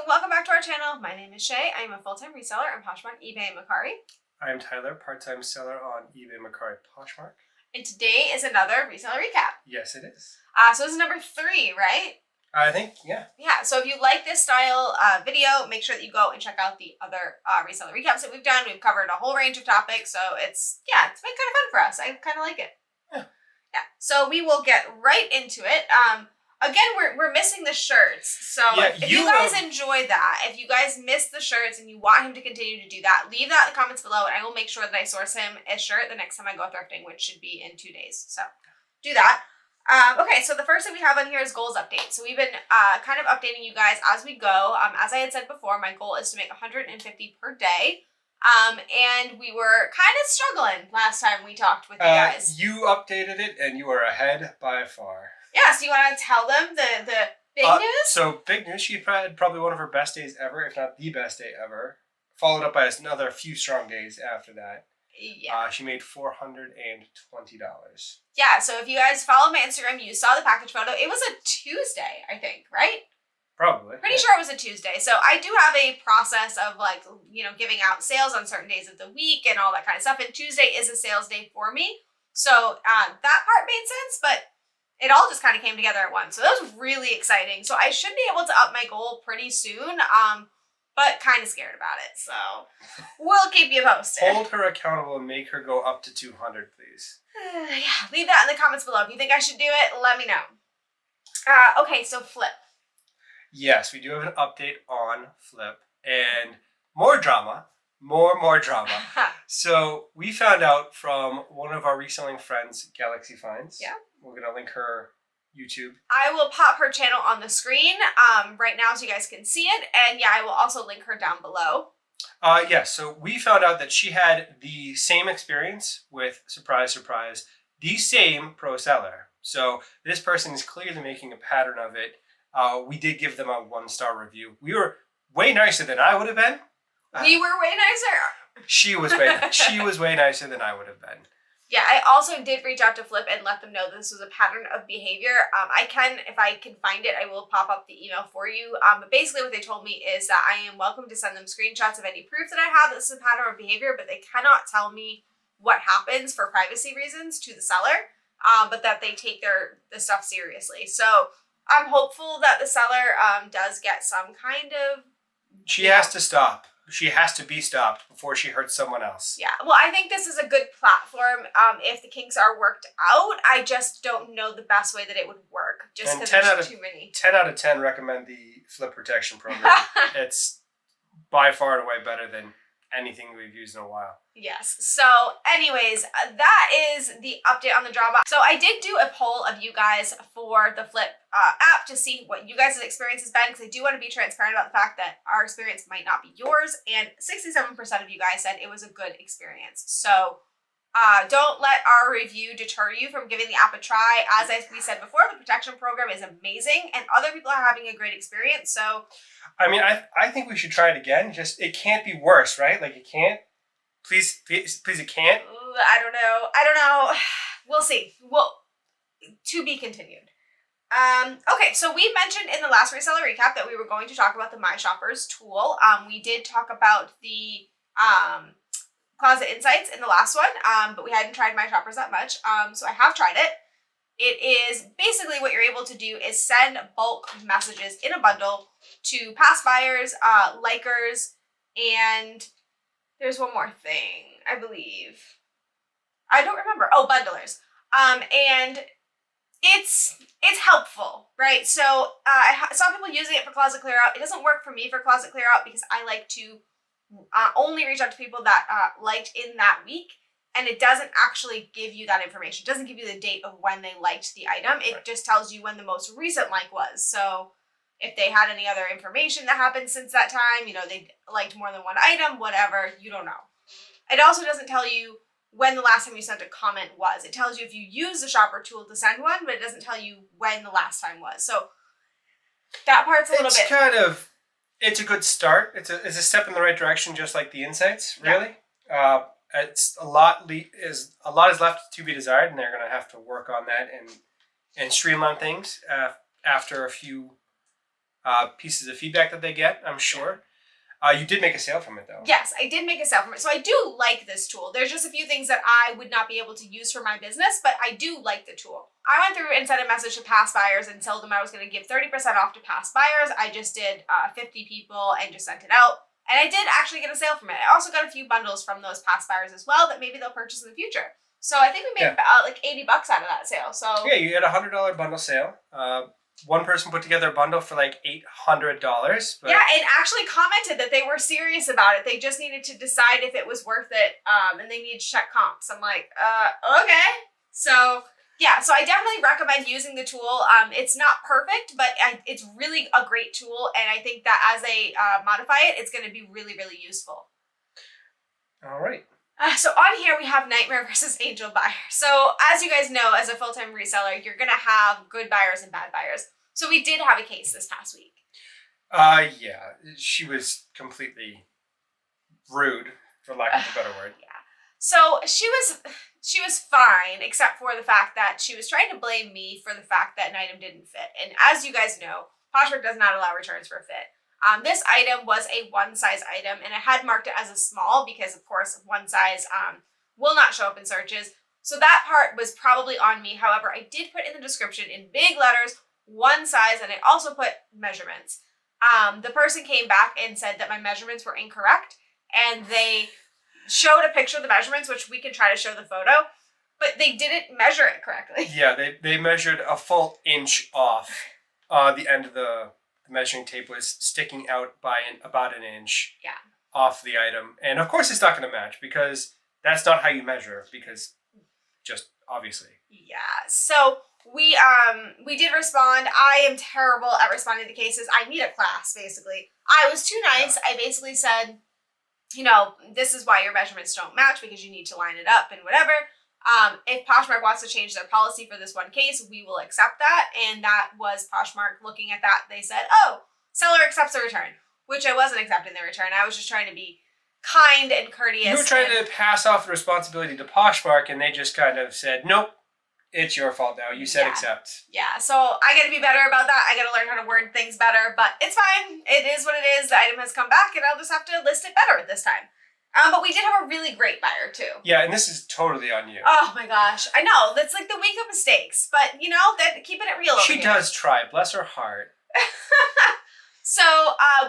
welcome back to our channel. My name is Shay. I am a full-time reseller on Poshmark, eBay, and Mercari. I am Tyler, part-time seller on eBay, Mercari, Poshmark. And today is another reseller recap. Yes, it is. So this is number 3, right? I think, yeah. Yeah, so if you like this style video, make sure that you go and check out the other reseller recaps that we've done. We've covered a whole range of topics, so it's been kind of fun for us. I kind of like it. Yeah, so we will get right into it. Again, we're missing the shirts, so if you guys enjoy that, if you guys miss the shirts and you want him to continue to do that, leave that in the comments below, and I will make sure that I source him a shirt the next time I go thrifting, which should be in 2 days. So do that. Okay, so the first thing we have on here is goals update. So we've been kind of updating you guys as we go. As I had said before, my goal is to make 150 per day. And we were kind of struggling last time we talked with you guys. You updated it, and you are ahead by far. Yeah, so you want to tell them the big news? So, big news. She had probably one of her best days ever, if not the best day ever. Followed up by another few strong days after that. Yeah. She made $420. Yeah, so if you guys follow my Instagram, you saw the package photo. It was a Tuesday, I think, right? Probably. Pretty sure it was a Tuesday. So I do have a process of giving out sales on certain days of the week and all that kind of stuff. And Tuesday is a sales day for me. So that part made sense, but it all just kind of came together at once. So that was really exciting. So I should be able to up my goal pretty soon, but kind of scared about it. So we'll keep you posted. Hold her accountable and make her go up to 200, please. Yeah, leave that in the comments below. If you think I should do it, let me know. Okay, so Flyp. Yes, we do have an update on Flyp and more drama. More drama. So we found out from one of our reselling friends, Galaxy Finds. Yeah. We're going to link her YouTube. I will pop her channel on the screen right now so you guys can see it. And yeah, I will also link her down below. Yes, so we found out that she had the same experience with, surprise, surprise, the same pro seller. So this person is clearly making a pattern of it. We did give them a 1-star review. We were way nicer than I would have been. We were way nicer. She was way nicer than I would have been. Yeah, I also did reach out to Flyp and let them know that this was a pattern of behavior. If I can find it, I will pop up the email for you. But basically what they told me is that I am welcome to send them screenshots of any proof that I have that this is a pattern of behavior, but they cannot tell me what happens for privacy reasons to the seller, but that they take the stuff seriously. So I'm hopeful that the seller does get some kind of... She has to stop. She has to be stopped before she hurts someone else. Yeah, well, I think this is a good platform if the kinks are worked out. I just don't know the best way that it would work, just because there's too many. 10 out of 10 recommend the Flyp Protection Program. It's by far and away better than anything we've used in a while. Yes. So anyways, that is the update on the drama. So I did do a poll of you guys for the Flyp app to see what you guys' experience has been, because I do want to be transparent about the fact that our experience might not be yours, and 67% of you guys said it was a good experience. So don't let our review deter you from giving the app a try. As we said before, the protection program is amazing and other people are having a great experience. So I mean, I think we should try it again. Just, it can't be worse, right? Like, it can't. Please, it can't. I don't know. We'll see. Well, to be continued. Okay, so we mentioned in the last reseller recap that we were going to talk about the Myshoppers tool. We did talk about the Closet Insights in the last one, but we hadn't tried Myshoppers that much. So I have tried it. It is basically what you're able to do is send bulk messages in a bundle to past buyers, likers, and there's one more thing, I believe. I don't remember. Oh, bundlers. And it's helpful, right? So I saw people using it for closet clear out. It doesn't work for me for closet clear out because I like to only reach out to people that liked in that week. And it doesn't actually give you that information. It doesn't give you the date of when they liked the item. It just tells you when the most recent like was. So if they had any other information that happened since that time, they liked more than one item, whatever, you don't know. It also doesn't tell you when the last time you sent a comment was. It tells you if you use the shopper tool to send one, but it doesn't tell you when the last time was. So that part's a little bit... It's a good start. It's a step in the right direction, just like the insights, really. Yeah. It's a lot is left to be desired, and they're going to have to work on that and streamline things after a few pieces of feedback that they get, I'm sure. You did make a sale from it, though. Yes, I did make a sale from it. So I do like this tool. There's just a few things that I would not be able to use for my business, but I do like the tool. I went through and sent a message to past buyers and told them I was going to give 30% off to past buyers. I just did 50 people and just sent it out. And I did actually get a sale from it. I also got a few bundles from those past buyers as well that maybe they'll purchase in the fuure. So I think we made like $80 out of that sale. So yeah, you had a $100 bundle sale. One person put together a bundle for like $800. But yeah, and actually commented that they were serious about it. They just needed to decide if it was worth it, and they needed to check comps. I'm like, okay. So yeah, so I definitely recommend using the tool. It's not perfect, but it's really a great tool, and I think that as they modify it, it's going to be really, really useful. All right. So on here, we have Nightmare versus Angel Buyer. So as you guys know, as a full-time reseller, you're going to have good buyers and bad buyers. So we did have a case this past week. Yeah, she was completely rude, for lack of a better word. Yeah. So she was fine, except for the fact that she was trying to blame me for the fact that an item didn't fit. And as you guys know, Poshmark does not allow returns for fit. This item was a one size item, and I had marked it as a small because, of course, one size will not show up in searches. So that part was probably on me. However, I did put in the description in big letters, one size, and I also put measurements. The person came back and said that my measurements were incorrect, and they showed a picture of the measurements, which we can try to show the photo, but they didn't measure it correctly. Yeah, they measured a full inch off. The end of the measuring tape was sticking out by about an inch off the item. And of course it's not going to match because that's not how you measure, because just obviously. Yeah. So we did respond. I am terrible at responding to cases. I need a class, basically. I was too nice. I basically said, you know, this is why your measurements don't match, because you need to line it up and whatever. If Poshmark wants to change their policy for this one case, we will accept that. And that was Poshmark looking at that. They said, oh, seller accepts the return, which I wasn't accepting the return. I was just trying to be kind and courteous. You were trying to pass off the responsibility to Poshmark, and they just kind of said, nope, it's your fault now. You said accept. Yeah, so I got to be better about that. I got to learn how to word things better, but it's fine. It is what it is. The item has come back, and I'll just have to list it better this time. But we did have a really great buyer, too. Yeah, and this is totally on you. Oh, my gosh. I know. That's like the week of mistakes. But, you know, that keeping it real. She does try. Bless her heart. So,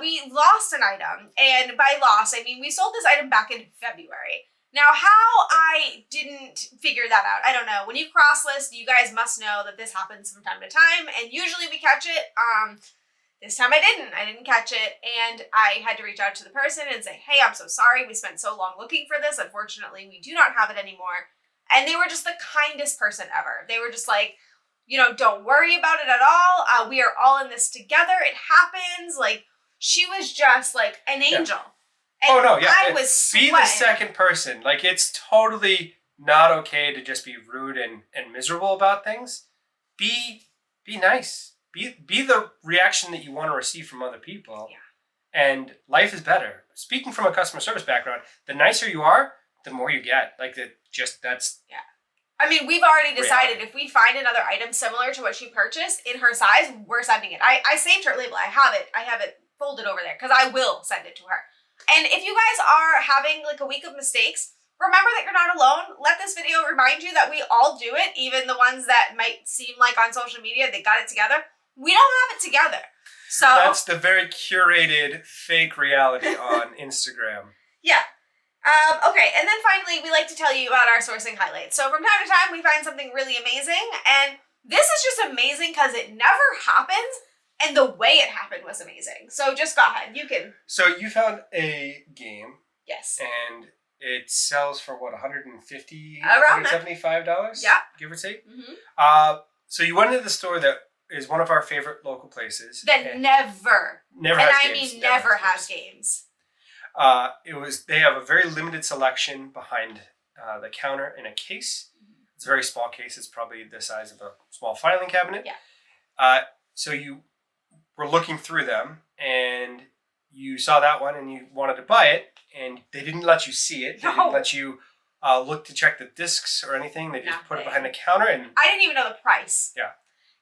we lost an item. And by loss, I mean we sold this item back in February. Now, how I didn't figure that out, I don't know. When you cross-list, you guys must know that this happens from time to time. And usually we catch it. This time I didn't catch it, and I had to reach out to the person and say, hey, I'm so sorry, we spent so long looking for this, unfortunately we do not have it anymore. And they were just the kindest person ever. They were just like, you know, don't worry about it at all, we are all in this together, it happens. Like, she was just like an angel. And oh no, yeah, I was sweating. Be the second person. Like, it's totally not okay to just be rude and miserable about things. Be nice. Be the reaction that you want to receive from other people. Yeah. And life is better. Speaking from a customer service background, the nicer you are, the more you get. Like, that's... Yeah. I mean, we've already decided if we find another item similar to what she purchased in her size, we're sending it. I saved her label. I have it folded over there because I will send it to her. And if you guys are having like a week of mistakes, remember that you're not alone. Let this video remind you that we all do it, even the ones that might seem like on social media they got it together. We don't have it together. So that's the very curated fake reality on Instagram. Yeah. Okay, and then finally, we like to tell you about our sourcing highlights. So from time to time, we find something really amazing, and this is just amazing because it never happens, and the way it happened was amazing. So just go ahead, you can. So you found a game. Yes. And it sells for what, $150, around $175? Yeah. Give or take? Mm-hmm. So you went into the store that is one of our favorite local places. That never has games. They have a very limited selection behind the counter in a case. It's a very small case. It's probably the size of a small filing cabinet. Yeah. So you were looking through them and you saw that one and you wanted to buy it, and they didn't let you see it. They didn't let you look to check the discs or anything. They just put it behind the counter, and I didn't even know the price. Yeah.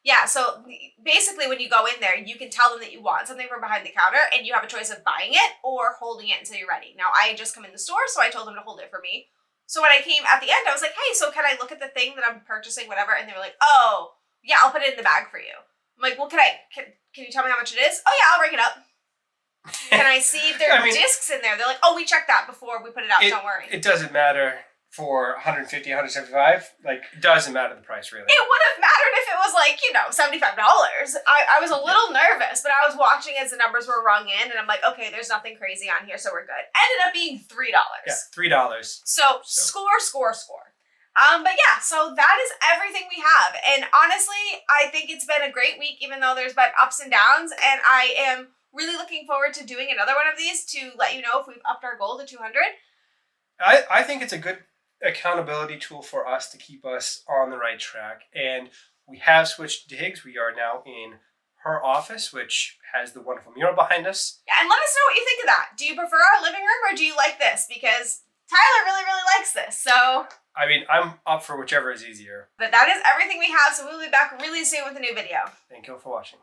Yeah, so basically when you go in there, you can tell them that you want something from behind the counter and you have a choice of buying it or holding it until you're ready. Now, I had just come in the store, so I told them to hold it for me. So when I came at the end, I was like, hey, so can I look at the thing that I'm purchasing, whatever? And they were like, oh, yeah, I'll put it in the bag for you. I'm like, well, can you tell me how much it is? Oh, yeah, I'll ring it up. Can I see if there are discs in there? They're like, oh, we checked that before we put it out, don't worry. It doesn't matter. For 150, 175, like, it doesn't matter the price, really. It would have mattered if it was like, $75. I was a little nervous, but I was watching as the numbers were rung in, and I'm like, okay, there's nothing crazy on here, so we're good. Ended up being $3. Yeah, $3. So score. But yeah, so that is everything we have. And honestly, I think it's been a great week, even though there's been ups and downs, and I am really looking forward to doing another one of these to let you know if we've upped our goal to 200. I think it's a good accountability tool for us to keep us on the right track, and we have switched digs. We are now in her office, which has the wonderful mural behind us. Yeah, and let us know what you think of that. Do you prefer our living room or do you like this? Because Tyler really likes this, so I mean, I'm up for whichever is easier. But that is everything we have, so we'll be back really soon with a new video. Thank you all for watching.